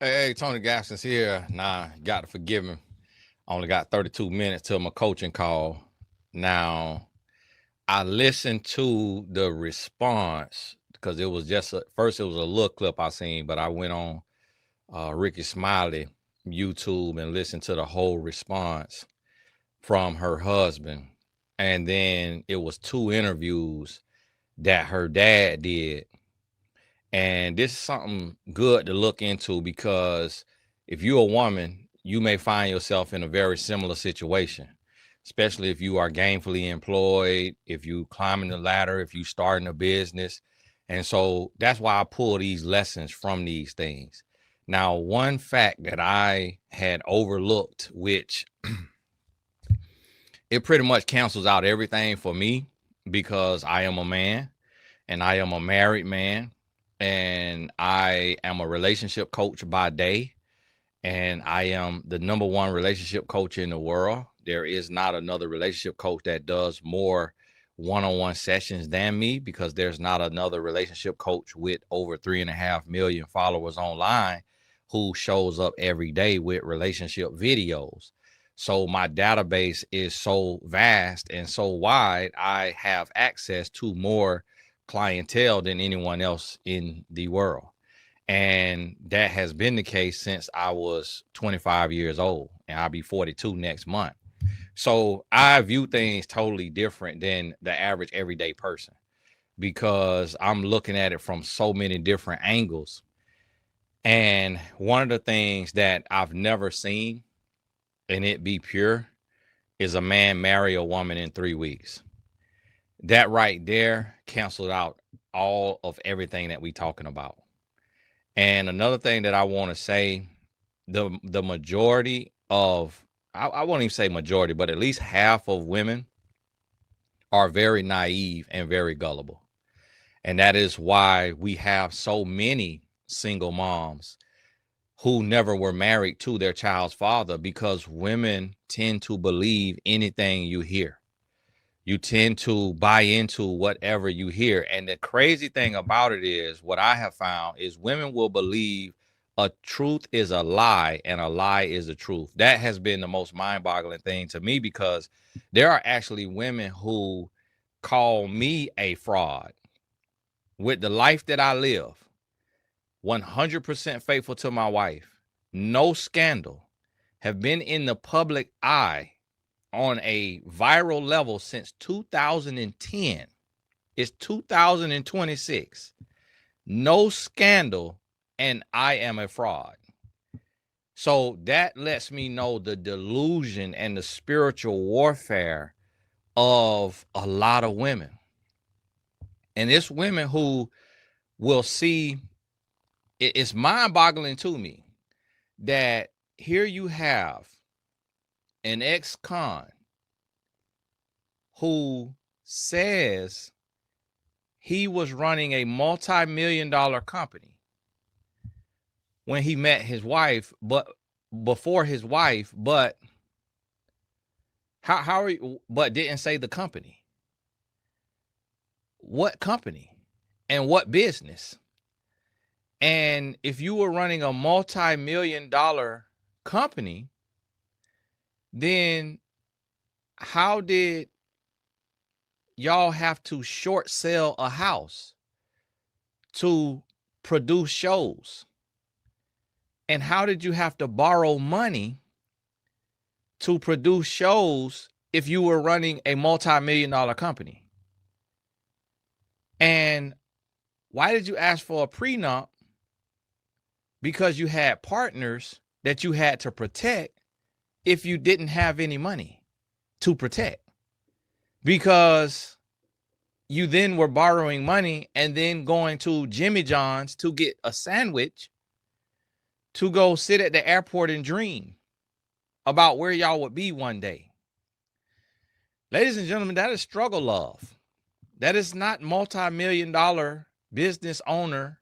Hey, Tony Gaskins here. Nah, you got to forgive me. I only got 32 minutes till my coaching call. Now, I listened to the response because it was just first it was a little clip I seen, but I went on Ricky Smiley YouTube and listened to the whole response from her husband. And then it was two interviews that her dad did. And this is something good to look into because if you're a woman, you may find yourself in a very similar situation, especially if you are gainfully employed, if you climbing the ladder, if you starting a business. And so that's why I pull these lessons from these things. Now, one fact that I had overlooked, which it pretty much cancels out everything for me because I am a man and I am a married man and I am a relationship coach by day and I am the number one relationship coach in the world. There is not another relationship coach that does more one-on-one sessions than me because there's not another relationship coach with over 3.5 million followers online who shows up every day with relationship videos. So my database is so vast and so wide, I have access to more clientele than anyone else in the world. And that has been the case since I was 25 years old, and I'll be 42 next month. So I view things totally different than the average everyday person because I'm looking at it from so many different angles. And one of the things that I've never seen, and it be pure, is a man marry a woman in 3 weeks. That right there canceled out all of everything that we talking about. And another thing that I want to say, the majority of I won't even say majority, but at least half of women are very naive and very gullible. And that is why we have so many single moms who never were married to their child's father because women tend to believe anything you hear. You tend to buy into whatever you hear. And the crazy thing about it is what I have found is women will believe a truth is a lie and a lie is the truth. That has been the most mind-boggling thing to me because there are actually women who call me a fraud with the life that I live, 100% faithful to my wife, no scandal, have been in the public eye on a viral level since 2010. It's 2026. No scandal, and I am a fraud. So that lets me know the delusion and the spiritual warfare of a lot of women. And it's women who will see, it's mind boggling to me that here you have an ex-con who says he was running a multi-million-dollar company when he met his wife, but before his wife, but how are you, but didn't say the company. What company and what business? And if you were running a multi-million-dollar company, then how did y'all have to short sell a house to produce shows? And how did you have to borrow money to produce shows if you were running a multi-million-dollar company? And why did you ask for a prenup? Because you had partners that you had to protect if you didn't have any money to protect. Because you then were borrowing money and then going to Jimmy John's to get a sandwich to go sit at the airport and dream about where y'all would be one day. Ladies and gentlemen, that is struggle love. That is not multi-million-dollar business owner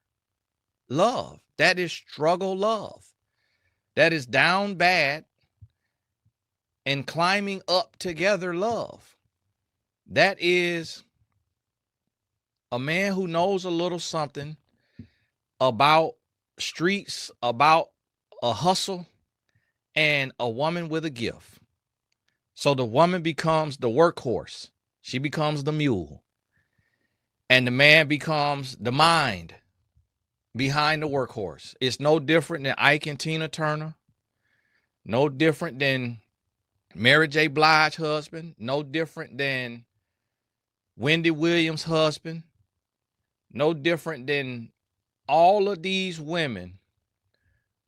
love. That is struggle love. That is down bad and climbing up together love. That is a man who knows a little something about streets, about a hustle and a woman with a gift. So the woman becomes the workhorse. She becomes the mule. And the man becomes the mind behind the workhorse. It's no different than Ike and Tina Turner. No different than Mary J. Blige's husband. No different than Wendy Williams' husband. No different than all of these women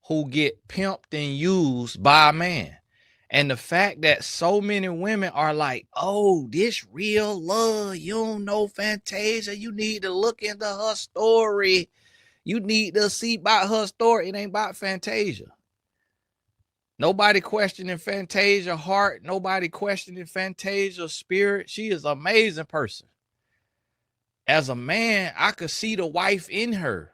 who get pimped and used by a man. And the fact that so many women are like, oh, this real love, you don't know Fantasia, you need to look into her story. You need to see about her story. It ain't about Fantasia. Nobody questioning Fantasia's heart. Nobody questioning Fantasia's spirit. She is an amazing person. As a man, I could see the wife in her.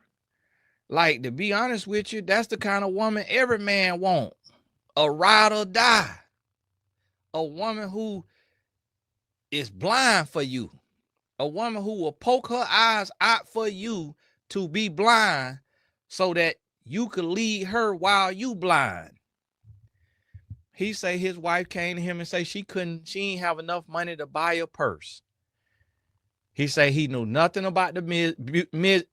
Like, to be honest with you, that's the kind of woman every man wants. A ride or die. A woman who is blind for you. A woman who will poke her eyes out for you to be blind so that you could lead her while you blind. He say his wife came to him and say she ain't have enough money to buy a purse. He say he knew nothing about the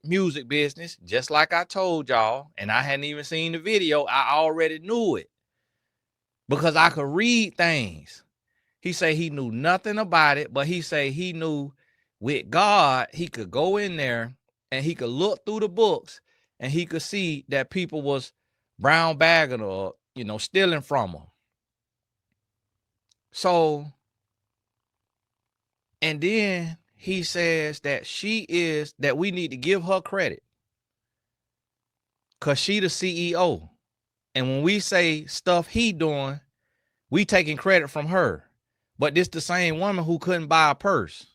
music business, just like I told y'all, and I hadn't even seen the video. I already knew it because I could read things. He say he knew nothing about it, but he say he knew with God, he could go in there and he could look through the books and he could see that people was brown bagging or, stealing from him. So, and then he says that we need to give her credit because she the CEO. And when we say stuff he doing, we taking credit from her. But this the same woman who couldn't buy a purse.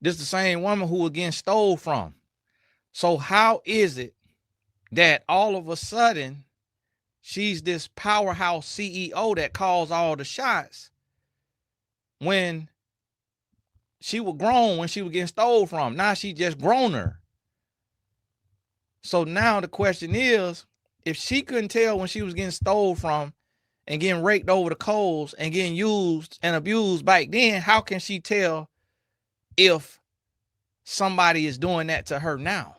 This the same woman who was getting stole from. So how is it that all of a sudden she's this powerhouse CEO that calls all the shots when she was grown when she was getting stole from? Now she just grown her. So now the question is, if she couldn't tell when she was getting stole from and getting raked over the coals and getting used and abused back then, how can she tell if somebody is doing that to her now?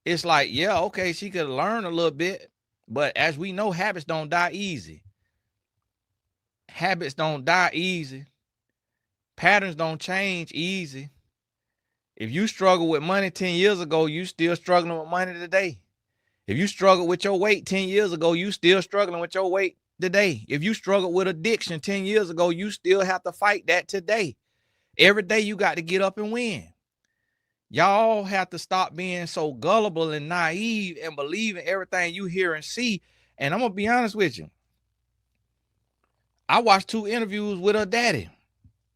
It's like, yeah, okay, she could learn a little bit, but as we know, habits don't die easy. Habits don't die easy. Patterns don't change easy. If you struggle with money 10 years ago, you still struggling with money today. If you struggle with your weight 10 years ago, you still struggling with your weight today. If you struggled with addiction 10 years ago, you still have to fight that today. Every day you got to get up and win. Y'all have to stop being so gullible and naive and believe in everything you hear and see. And I'm going to be honest with you. I watched 2 interviews with her daddy.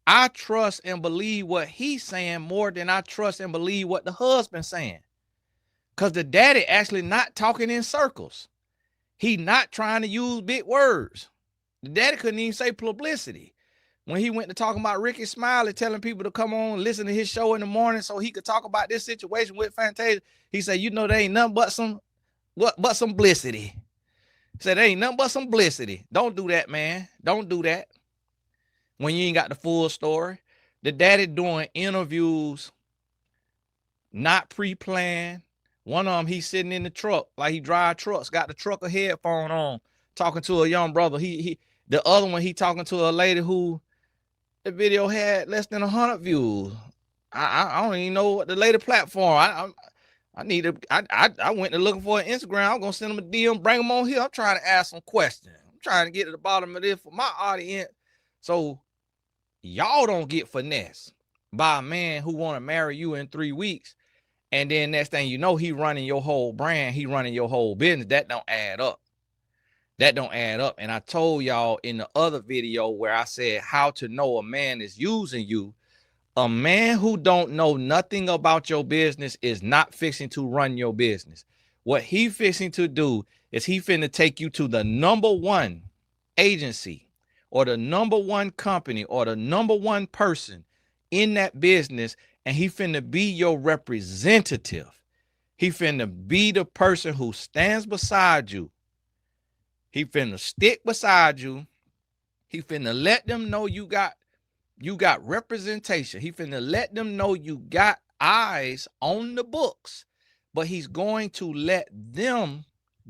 I trust and believe what he's saying more than I trust and believe what the husband's saying. Because the daddy actually not talking in circles. He not trying to use big words. The daddy couldn't even say publicity. When he went to talking about Ricky Smiley, telling people to come on and listen to his show in the morning so he could talk about this situation with Fantasia, he said, there ain't nothing but some publicity. He said, there ain't nothing but some publicity. Don't do that, man. Don't do that. When you ain't got the full story. The daddy doing interviews, not pre-planned. One of them, he's sitting in the truck, like he drive trucks, got the trucker headphone on, talking to a young brother. The other one, he talking to a lady who the video had less than 100 views. I don't even know what the later platform. I went to looking for an Instagram. I'm gonna send them a DM, bring them on here. I'm trying to ask some questions. I'm trying to get to the bottom of this for my audience. So y'all don't get finessed by a man who want to marry you in 3 weeks. And then next thing you know, he running your whole brand. He running your whole business. That don't add up. That don't add up. And I told y'all in the other video where I said how to know a man is using you. A man who don't know nothing about your business is not fixing to run your business. What he fixing to do is he finna take you to the #1 agency or the #1 company or the #1 person in that business, and he finna be your representative. He finna be the person who stands beside you. He finna stick beside you. He finna let them know you got representation. He finna let them know you got eyes on the books, but he's going to let them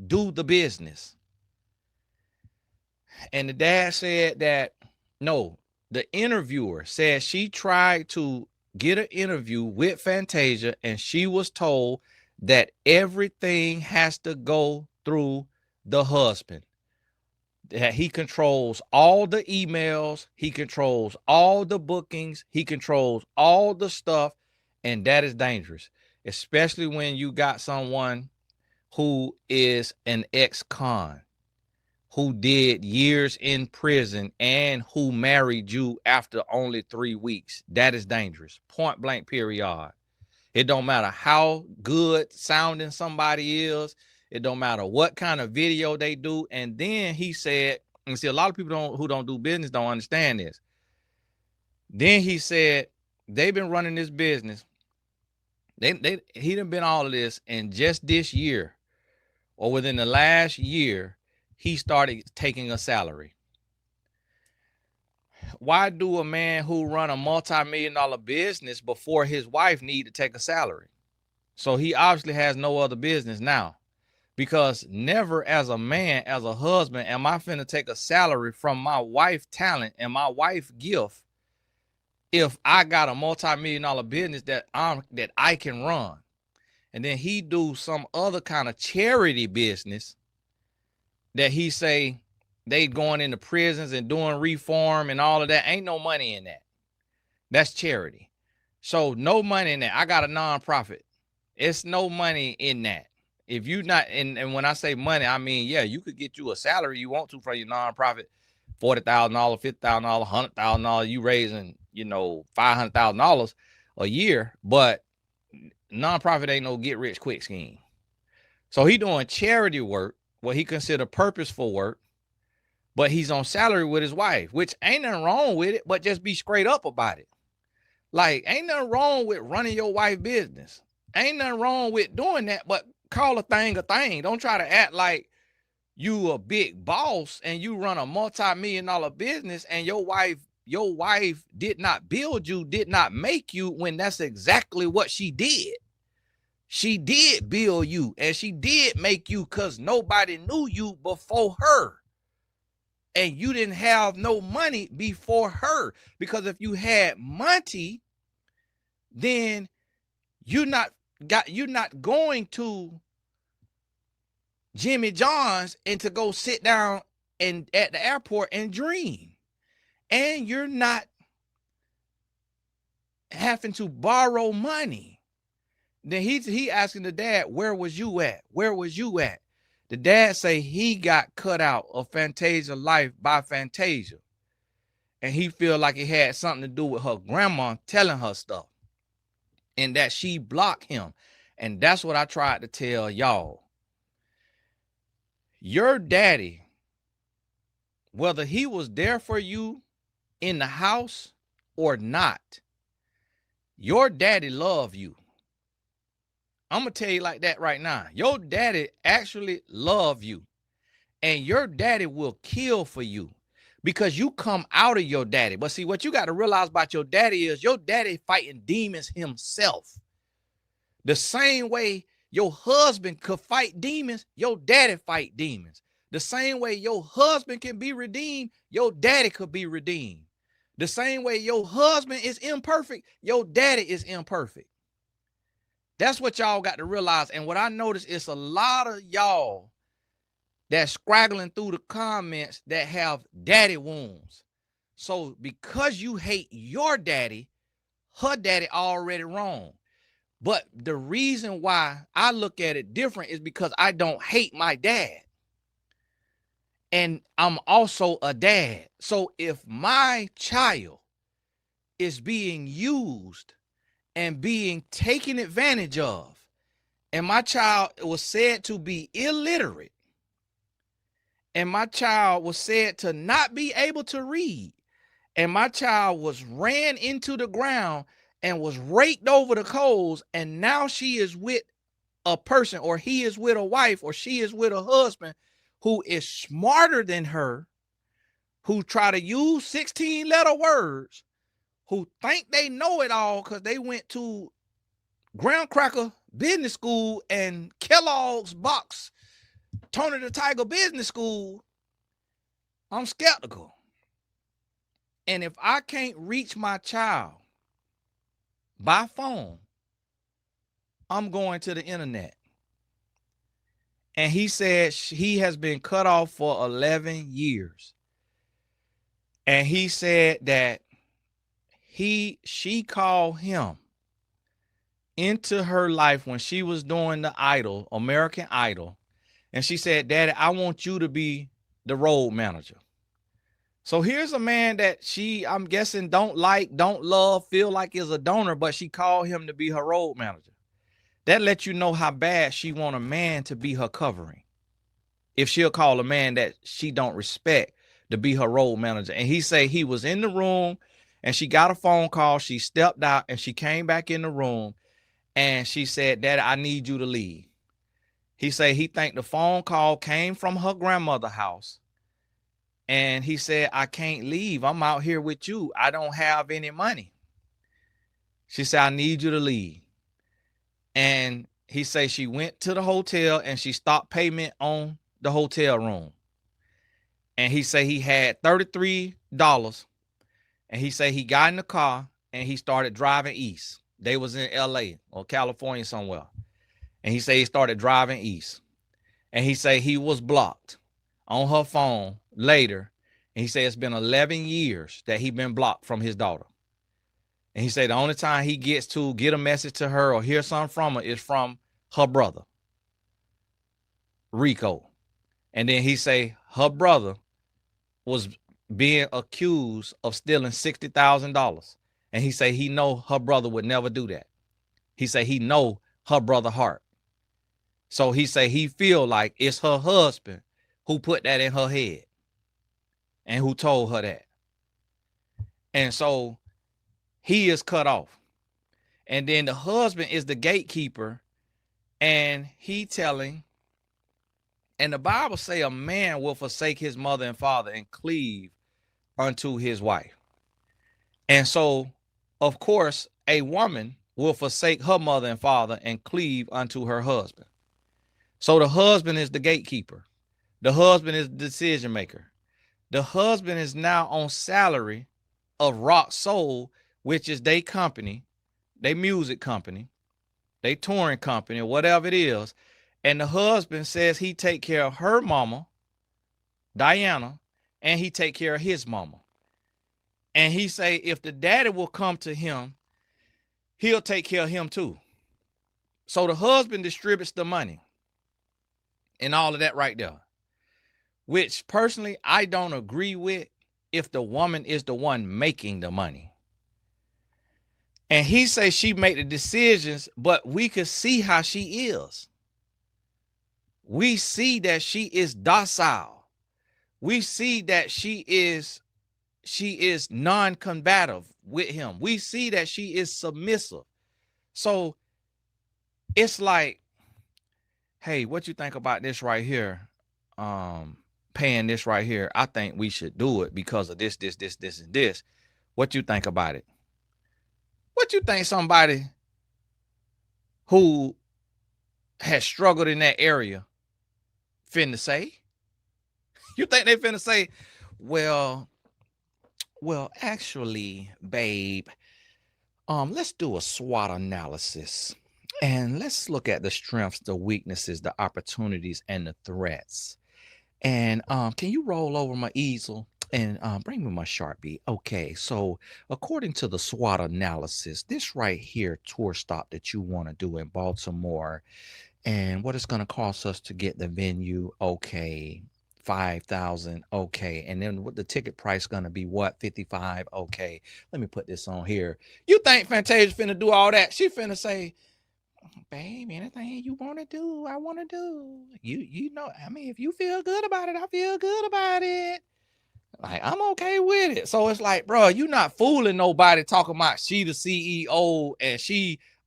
do the business. And the dad said that, no, the interviewer said she tried to get an interview with Fantasia and she was told that everything has to go through the husband. That he controls all the emails, he controls all the bookings, he controls all the stuff, and that is dangerous, especially when you got someone who is an ex-con, who did years in prison and who married you after only 3 weeks. That is dangerous. Point blank, period. It don't matter how good sounding somebody is. It don't matter what kind of video they do. And then he said, and see, a lot of people who don't do business don't understand this. Then he said, they've been running this business. He done been all of this, and just this year, or within the last year, he started taking a salary. Why do a man who run a multi-million-dollar business before his wife need to take a salary? So he obviously has no other business now, because never as a man, as a husband, am I finna take a salary from my wife talent and my wife gift if I got a multi-million-dollar business that I can run. And then he do some other kind of charity business that he say they going into prisons and doing reform and all of that. Ain't no money in that. That's charity. So no money in that. I got a nonprofit. It's no money in that. If you not, and when I say money, I mean, yeah, you could get you a salary you want to from your nonprofit, $40,000, $50,000, $100,000. You raising, $500,000 a year, but nonprofit ain't no get rich quick scheme. So he doing charity work, what he consider purposeful work, but he's on salary with his wife, which ain't nothing wrong with it, but just be straight up about it. Like, ain't nothing wrong with running your wife's business. Ain't nothing wrong with doing that, but call a thing a thing. Don't try to act like you a big boss and you run a multi-million-dollar business and your wife did not build you, did not make you, when that's exactly what she did. She did build you and she did make you because nobody knew you before her. And you didn't have no money before her, because if you had money, then you're not going to Jimmy John's and to go sit down and at the airport and dream. And you're not having to borrow money. Then he asking the dad, where was you at? Where was you at? The dad say he got cut out of Fantasia life by Fantasia. And he feel like it had something to do with her grandma telling her stuff. And that she blocked him. And that's what I tried to tell y'all. Your daddy, whether he was there for you in the house or not, your daddy love you. I'm going to tell you like that right now. Your daddy actually love you. And your daddy will kill for you because you come out of your daddy. But see, what you got to realize about your daddy is your daddy fighting demons himself. The same way your husband could fight demons, your daddy fight demons. The same way your husband can be redeemed, your daddy could be redeemed. The same way your husband is imperfect, your daddy is imperfect. That's what y'all got to realize. And what I noticed is a lot of y'all that's scraggling through the comments that have daddy wounds. So because you hate your daddy, her daddy already wrong. But the reason why I look at it different is because I don't hate my dad. And I'm also a dad. So if my child is being used and being taken advantage of, and my child was said to be illiterate, and my child was said to not be able to read, and my child was ran into the ground and was raked over the coals, and now she is with a person, or he is with a wife, or she is with a husband who is smarter than her, who try to use 16-letter words, who think they know it all because they went to Graham Cracker Business School and Kellogg's Box, Tony the Tiger Business School, I'm skeptical. And if I can't reach my child by phone, I'm going to the internet. And he said he has been cut off for 11 years. And he said that she called him into her life when she was doing the Idol, American Idol. And she said, Daddy, I want you to be the road manager. So here's a man that she, I'm guessing, don't like, don't love, feel like is a donor, but she called him to be her road manager. That lets you know how bad she want a man to be her covering. If she'll call a man that she don't respect to be her road manager. And he say he was in the room and she got a phone call. She stepped out and she came back in the room and she said, Daddy, I need you to leave. He said he think the phone call came from her grandmother's house. And he said, I can't leave. I'm out here with you. I don't have any money. She said, I need you to leave. And he said she went to the hotel and she stopped payment on the hotel room. And he said he had $33. And he said he got in the car and he started driving east. They was in LA or California somewhere. And he said he started driving east. And he said he was blocked on her phone later. And he said it's been 11 years that he been blocked from his daughter. And he said the only time he gets to get a message to her or hear something from her is from her brother, Rico. And then he say her brother was being accused of stealing $60,000. And he say he know her brother would never do that. He say he know her brother heart. So he say he feel like it's her husband who put that in her head and who told her that. And so he is cut off. And then the husband is the gatekeeper, and he telling, and the Bible say a man will forsake his mother and father and cleave unto his wife. And so, of course, a woman will forsake her mother and father and cleave unto her husband. So the husband is the gatekeeper. The husband is the decision maker. The husband is now on salary of Rock Soul, which is their company, their music company, their touring company, or whatever it is. And the husband says he take care of her mama, Diana, and he take care of his mama. And he say if the daddy will come to him, he'll take care of him too. So the husband distributes the money and all of that right there, which personally I don't agree with if the woman is the one making the money. And he say she make the decisions, but we could see how she is. We see that she is docile. We see that she is non-combative with him. We see that she is submissive. So it's like, hey, what you think about this right here? Paying this right here. I think we should do it because of this, and this. What you think about it? What you think somebody who has struggled in that area finna say? You think they finna say, well, actually, babe, let's do a SWOT analysis and let's look at the strengths, the weaknesses, the opportunities, and the threats. And can you roll over my easel and bring me my Sharpie? Okay, so according to the SWOT analysis, this right here tour stop that you want to do in Baltimore, and what it's going to cost us to get the venue, okay, $5,000, okay, and then what the ticket price going to be, what, $55, okay, let me put this on here. You think Fantasia finna do all that? She finna say, babe, anything you want to do, I want to do. You know, I mean, if you feel good about it, I feel good about it. Like, I'm okay with it. So it's like, bro, you not fooling nobody talking about she the CEO and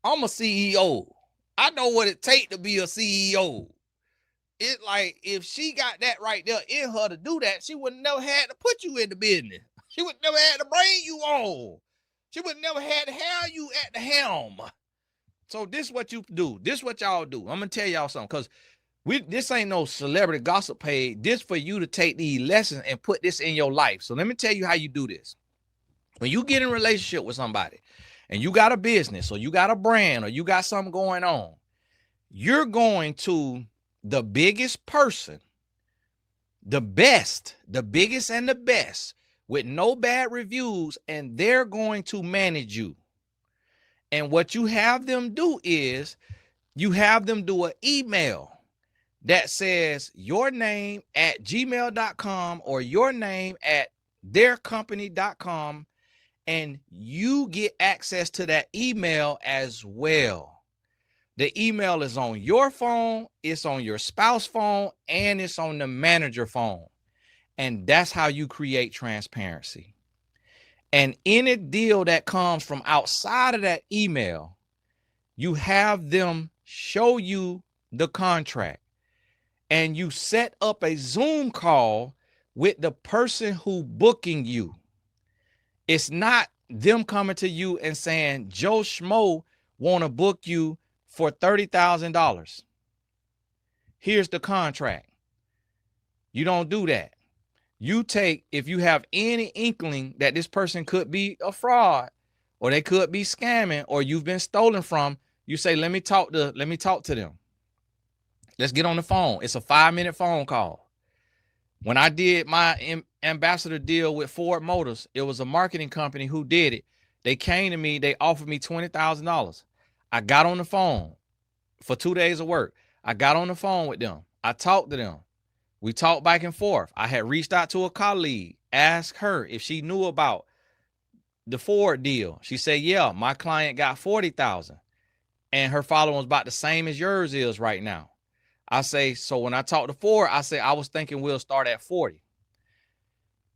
I'm a CEO. I know what it takes to be a CEO. It's like if she got that right there in her to do that, she would never had to put you in the business. She would never had to bring you on. She would never had to have you at the helm. So this is what you do. This is what y'all do. I'm gonna tell y'all something, because this ain't no celebrity gossip page. This for you to take these lessons and put this in your life. So let me tell you how you do this. When you get in a relationship with somebody and you got a business or you got a brand or you got something going on, you're going to the biggest person, the best, the biggest and the best with no bad reviews, and they're going to manage you. And what you have them do is you have them do an email that says your name at gmail.com or your name at theircompany.com, and you get access to that email as well. The email is on your phone, it's on your spouse's phone, and it's on the manager phone. And that's how you create transparency. And any deal that comes from outside of that email, you have them show you the contract, and you set up a Zoom call with the person who booking you. It's not them coming to you and saying, Joe Schmo want to book you for $30,000. Here's the contract. You don't do that. You take, if you have any inkling that this person could be a fraud or they could be scamming or you've been stolen from, you say, let me talk to them. Let's get on the phone. It's a 5-minute phone call. When I did my ambassador deal with Ford Motors, it was a marketing company who did it. They came to me, they offered me $20,000. I got on the phone for 2 days of work. I got on the phone with them. I talked to them. We talked back and forth. I had reached out to a colleague, asked her if she knew about the Ford deal. She said, yeah, my client got $40,000 and her following was about the same as yours is right now. I say, so when I talked to Ford, I say, I was thinking we'll start at 40.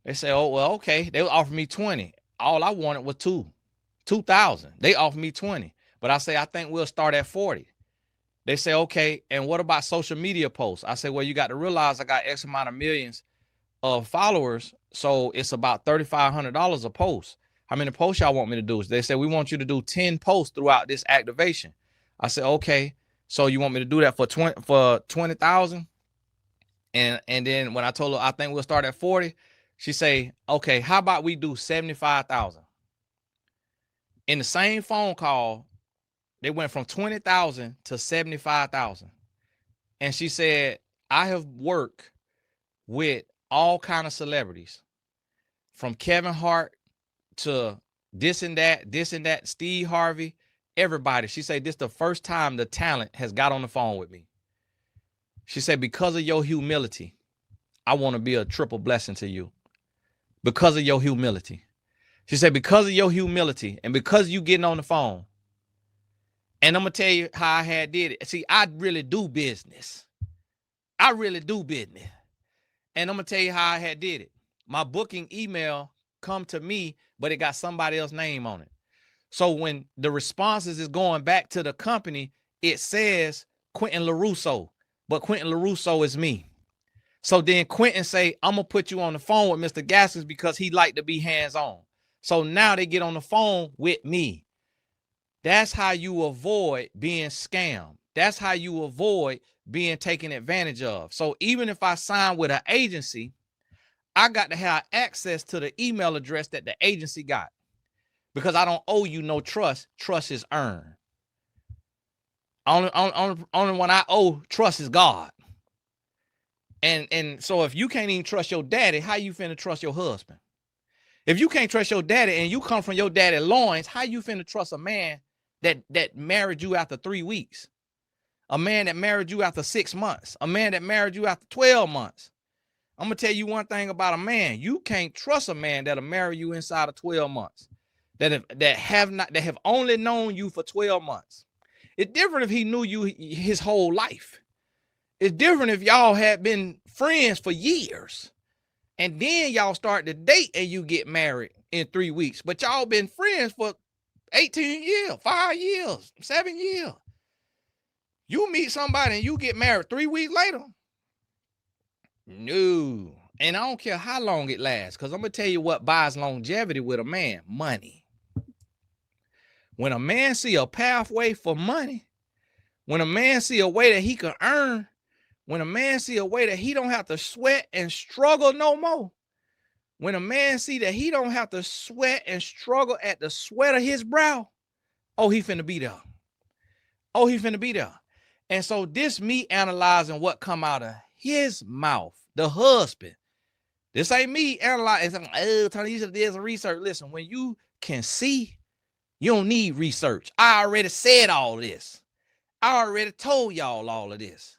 They say, oh, well, okay. They offered me 20. All I wanted was 2,000. They offered me 20, but I say, I think we'll start at 40. They say, okay, and what about social media posts? I say, well, you got to realize I got X amount of millions of followers, so it's about $3,500 a post. How many posts y'all want me to do? They said, we want you to do 10 posts throughout this activation. I said, okay, so you want me to do that for 20,000? And then when I told her I think we'll start at 40, she say, okay, how about we do 75,000? In the same phone call, they went from 20,000 to 75,000. And she said, I have worked with all kind of celebrities, from Kevin Hart to this and that, Steve Harvey, everybody. She said, this is the first time the talent has got on the phone with me. She said, because of your humility, I want to be a triple blessing to you. Because of your humility. She said, because of your humility and because you getting on the phone. And I'm going to tell you how I had did it. See, I really do business. I really do business. And I'm going to tell you how I had did it. My booking email come to me, but it got somebody else's name on it. So when the responses is going back to the company, it says Quentin LaRusso, but Quentin LaRusso is me. So then Quentin say, I'm going to put you on the phone with Mr. Gaskins because he like to be hands-on. So now they get on the phone with me. That's how you avoid being scammed. That's how you avoid being taken advantage of. So even if I sign with an agency, I got to have access to the email address that the agency got, because I don't owe you no trust. Trust is earned. Only one I owe trust is God. And so if you can't even trust your daddy, how you finna trust your husband? If you can't trust your daddy and you come from your daddy loins, how you finna trust a man that married you after 3 weeks? A man that married you after 6 months? A man that married you after 12 months? I'm gonna tell you one thing about a man. You can't trust a man that'll marry you inside of 12 months. That have only known you for 12 months. It's different if he knew you his whole life. It's different if y'all had been friends for years and then y'all start to date and you get married in 3 weeks, but y'all been friends for 18 years, 5 years, 7 years. You meet somebody and you get married 3 weeks later. No. And I don't care how long it lasts, because I'm going to tell you what buys longevity with a man: money. When a man see a pathway for money, when a man see a way that he can earn, when a man see a way that he don't have to sweat and struggle no more, when a man see that he don't have to sweat and struggle at the sweat of his brow, oh, he finna be there. Oh, he finna be there. And so this me analyzing what come out of his mouth, the husband. This ain't me analyzing. Oh, Tony, you should have did some research. Listen, when you can see, you don't need research. I already said all this. I already told y'all all of this.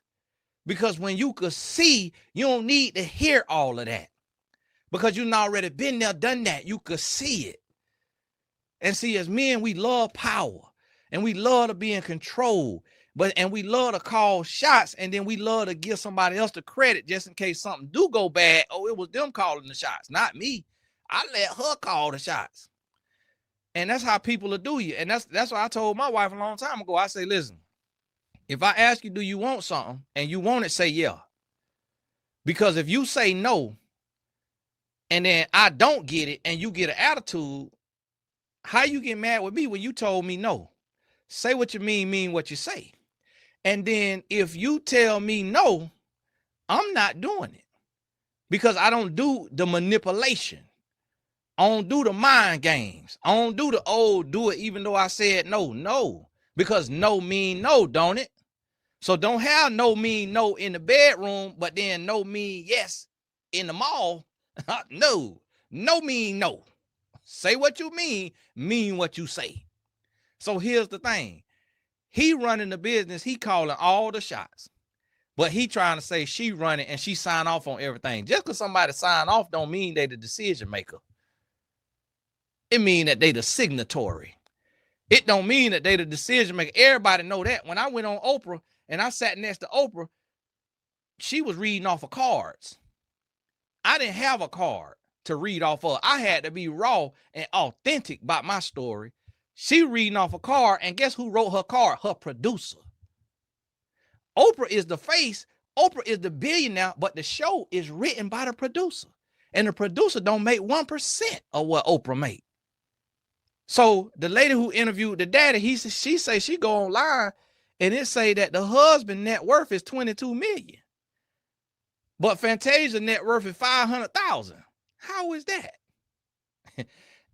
Because when you could see, you don't need to hear all of that. Because you've already been there, done that. You could see it. And see, as men, we love power. And we love to be in control. And we love to call shots. And then we love to give somebody else the credit just in case something do go bad. Oh, it was them calling the shots, not me. I let her call the shots. And that's how people will do you. And that's what I told my wife a long time ago. I say, listen, if I ask you, do you want something? And you want it, say yeah. Because if you say no, and then I don't get it, and you get an attitude, how you get mad with me when you told me no? Say what you mean what you say. And then if you tell me no, I'm not doing it. Because I don't do the manipulation. I don't do the mind games. I don't do the, do it even though I said no. No. Because no mean no, don't it? So don't have no mean no in the bedroom, but then no mean yes in the mall. No. No mean no. Say what you mean what you say. So here's the thing. He running the business. He calling all the shots. But he trying to say she running and she sign off on everything. Just because somebody sign off don't mean they the decision maker. It mean that they the signatory. It don't mean that they the decision maker. Everybody know that. When I went on Oprah and I sat next to Oprah, she was reading off of cards. I didn't have a card to read off of. I had to be raw and authentic about my story. She reading off a card, and guess who wrote her card? Her producer. Oprah is the face. Oprah is the billionaire, but the show is written by the producer. And the producer don't make 1% of what Oprah made. So the lady who interviewed the daddy, she say she go online and it say that the husband net worth is $22 million. But Fantasia net worth is $500,000. How is that?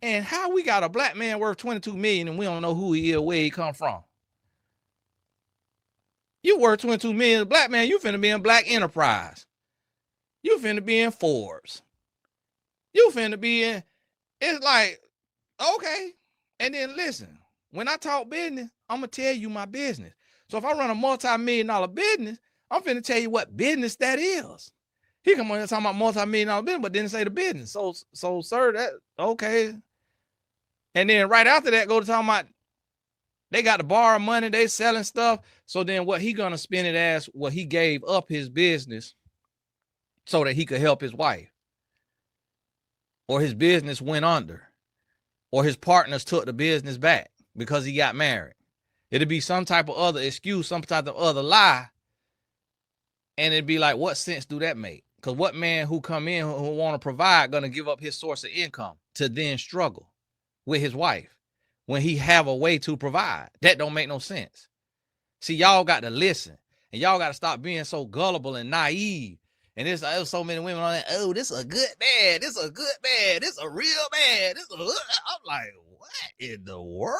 And how we got a black man worth $22 million and we don't know who he is, where he come from? You worth $22 million, black man, you finna be in Black Enterprise. You finna be in Forbes. You finna be in, it's like, okay. And then listen, when I talk business, I'm gonna tell you my business. So if I run a multi-million-dollar business, I'm finna tell you what business that is. He come on here talking about multi-million-dollar business, but didn't say the business. So sir, that okay. And then right after that, go to talking about they got to borrow money, they selling stuff. So then what he gonna spend it as? Well, he gave up his business so that he could help his wife. Or his business went under. Or his partners took the business back because he got married. It'd be some type of other excuse, some type of other lie. And it'd be like, what sense do that make? Because what man who come in who want to provide gonna give up his source of income to then struggle with his wife when he have a way to provide? That don't make no sense. See, y'all got to listen, and y'all got to stop being so gullible and naive. And there's so many women on that. Oh, this is a good man. This is a good man. This is a real man. I'm like, what in the world?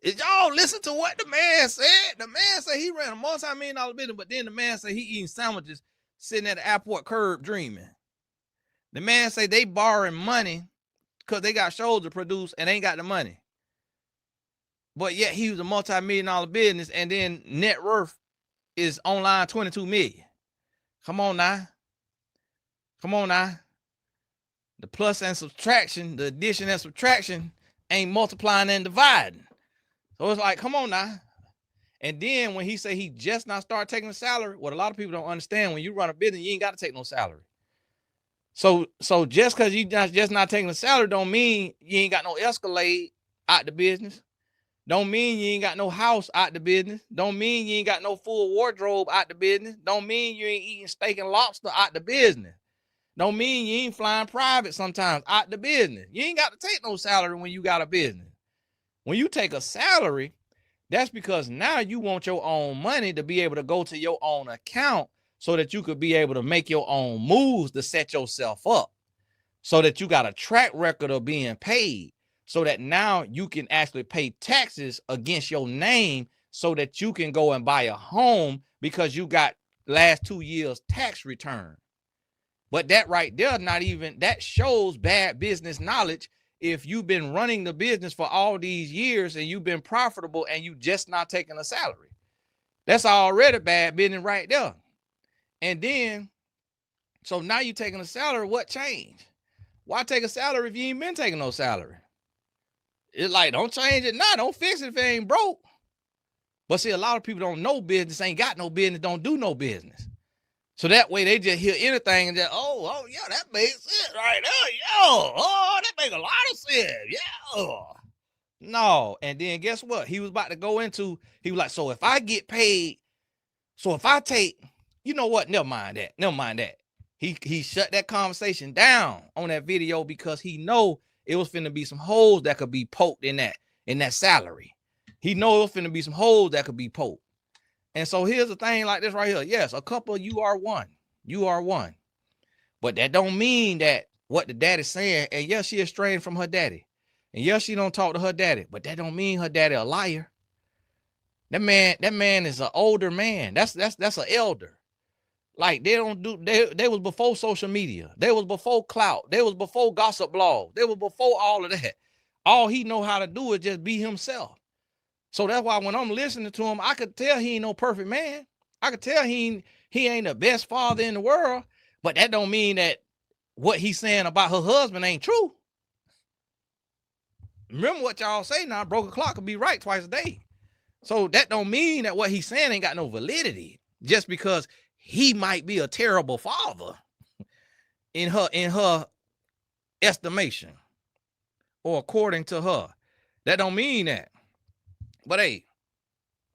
Did y'all listen to what the man said? The man said he ran a multi-million-dollar business, but then the man said he eating sandwiches sitting at the airport curb dreaming. The man said they borrowing money because they got shows to produce and ain't got the money. But yet he was a multi-million-dollar business, and then net worth is online $22 million. Come on now. Come on now. The plus and subtraction, the addition and subtraction ain't multiplying and dividing. So it's like, come on now. And then when he say he just not start taking a salary, what a lot of people don't understand, when you run a business, you ain't got to take no salary. So just because you just not taking a salary don't mean you ain't got no Escalade out the business. Don't mean you ain't got no house out the business. Don't mean you ain't got no full wardrobe out the business. Don't mean you ain't eating steak and lobster out the business. Don't mean you ain't flying private sometimes out the business. You ain't got to take no salary when you got a business. When you take a salary, that's because now you want your own money to be able to go to your own account so that you could be able to make your own moves to set yourself up, so that you got a track record of being paid, so that now you can actually pay taxes against your name so that you can go and buy a home because you got last 2 years tax return. But that right there, that shows bad business knowledge. If you've been running the business for all these years and you've been profitable and you just not taking a salary, that's already bad business right there. And then, so now you taking a salary, what changed? Why take a salary if you ain't been taking no salary? It's like, don't change it now. Don't fix it if it ain't broke. But see, a lot of people don't know business, ain't got no business, don't do no business. So that way they just hear anything and just, oh, yeah, that makes sense right there. Yeah. Oh, that makes a lot of sense. Yeah. No. And then guess what? He was about to go into, he was like, so if I get paid, so if I take, you know what? Never mind that. He shut that conversation down on that video because he know it was finna be some holes that could be poked in that salary. He know it was finna be some holes that could be poked. And so here's the thing like this right here. Yes, a couple, you are one. You are one. But that don't mean that what the daddy's saying, and yes, she estranged from her daddy. And yes, she don't talk to her daddy, but that don't mean her daddy a liar. That man is an older man. That's an elder. Like they was before social media. They was before clout. They was before gossip blog. They was before all of that. All he know how to do is just be himself. So that's why when I'm listening to him, I could tell he ain't no perfect man. I could tell he ain't the best father in the world, but that don't mean that what he's saying about her husband ain't true. Remember what y'all say now, broken clock could be right twice a day. So that don't mean that what he's saying ain't got no validity just because he might be a terrible father in her estimation or according to her. That don't mean that. But hey,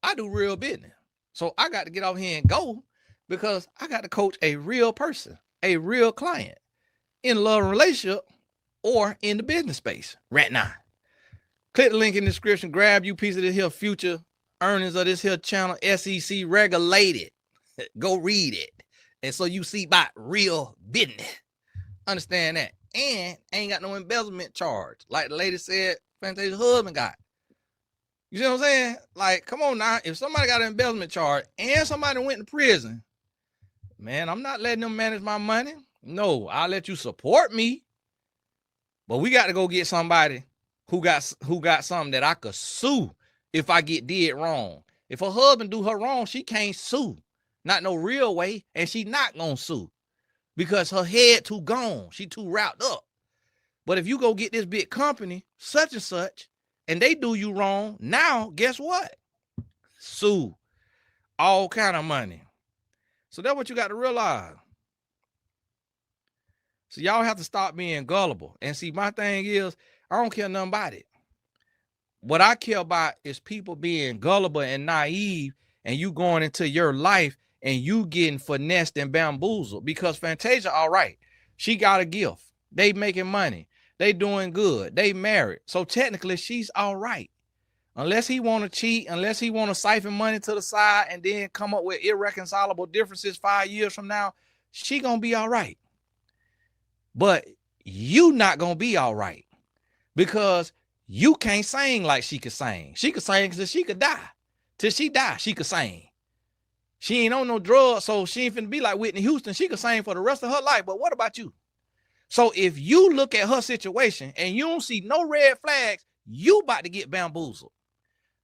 I do real business. So I got to get off here and go because I got to coach a real person, a real client in a love relationship or in the business space right now. Click the link in the description, grab you piece of this here future earnings of this here channel, SEC regulated. Go read it. And so you see about real business. Understand that. And ain't got no embezzlement charge. Like the lady said, Fantasia's husband got. You see what I'm saying? Like, come on now. If somebody got an embezzlement charge and somebody went to prison, man, I'm not letting them manage my money. No, I'll let you support me. But we got to go get somebody who got something that I could sue if I get did wrong. If her husband do her wrong, she can't sue. Not no real way. And she not going to sue because her head too gone. She too wrapped up. But if you go get this big company, such and such, and they do you wrong, now guess what? Sue. All kind of money. So that's what you got to realize. So y'all have to stop being gullible. And see, my thing is, I don't care nothing about it. What I care about is people being gullible and naive and you going into your life and you getting finessed and bamboozled. Because Fantasia, all right, she got a gift. They making money. They doing good. They married. So technically, she's all right. Unless he want to cheat, unless he want to siphon money to the side and then come up with irreconcilable differences 5 years from now, she going to be all right. But you not going to be all right because you can't sing like she could sing. She could sing till she could die. Till she die, she could sing. She ain't on no drugs, so she ain't finna be like Whitney Houston. She could sing for the rest of her life. But what about you? So if you look at her situation and you don't see no red flags, you about to get bamboozled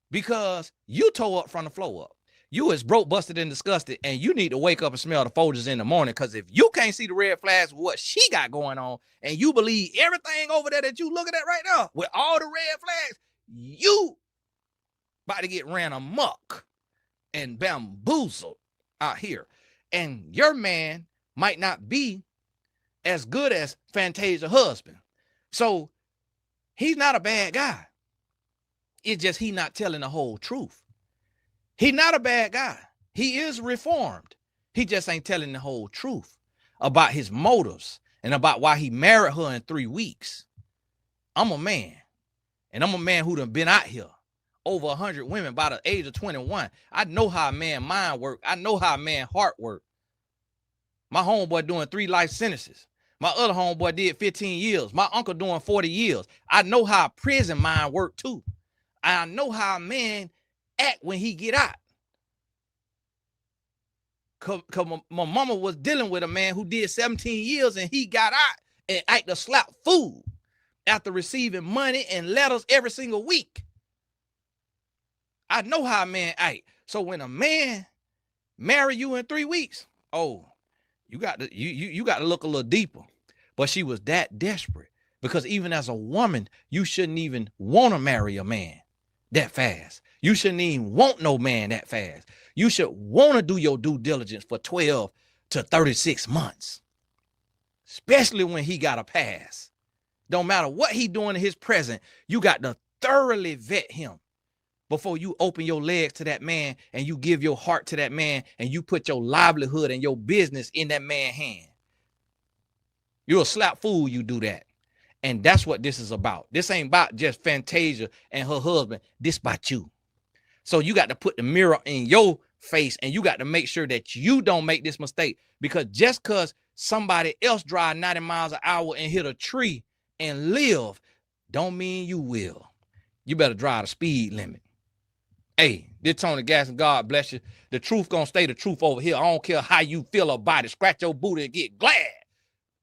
because you tore up from the floor up. You is broke, busted, and disgusted, and you need to wake up and smell the Folgers in the morning because if you can't see the red flags with what she got going on and you believe everything over there that you looking at right now with all the red flags, you about to get ran amok and bamboozled out here. And your man might not be as good as Fantasia's husband. So he's not a bad guy. It's just he not telling the whole truth. He not a bad guy. He is reformed. He just ain't telling the whole truth about his motives and about why he married her in 3 weeks. I'm a man, and I'm a man who done been out here over 100 women by the age of 21. I know how a man mind work. I know how a man heart work. My homeboy doing 3 life sentences. My other homeboy did 15 years. My uncle doing 40 years. I know how prison mind work too. I know how a man act when he get out. Cause my mama was dealing with a man who did 17 years and he got out and ate the slap food after receiving money and letters every single week. I know how a man act. So when a man marry you in 3 weeks, oh, you got to look a little deeper. But she was that desperate, because even as a woman, you shouldn't even want to marry a man that fast. You shouldn't even want no man that fast. You should want to do your due diligence for 12 to 36 months, especially when he got a pass. Don't matter what he doing in his present, you got to thoroughly vet him before you open your legs to that man and you give your heart to that man and you put your livelihood and your business in that man's hand. You're a slap fool, you do that. And that's what this is about. This ain't about just Fantasia and her husband. This about you. So you got to put the mirror in your face and you got to make sure that you don't make this mistake, because just because somebody else drive 90 miles an hour and hit a tree and live don't mean you will. You better drive the speed limit. Hey, this Tony Gas, and God bless you. The truth gonna stay the truth over here. I don't care how you feel about it. Scratch your booty and get glad.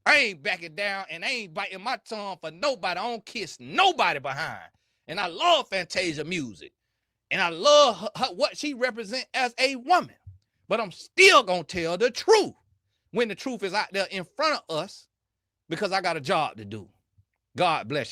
I ain't backing down and I ain't biting my tongue for nobody. I don't kiss nobody behind. And I love Fantasia music. And I love what she represents as a woman. But I'm still going to tell the truth when the truth is out there in front of us, because I got a job to do. God bless you.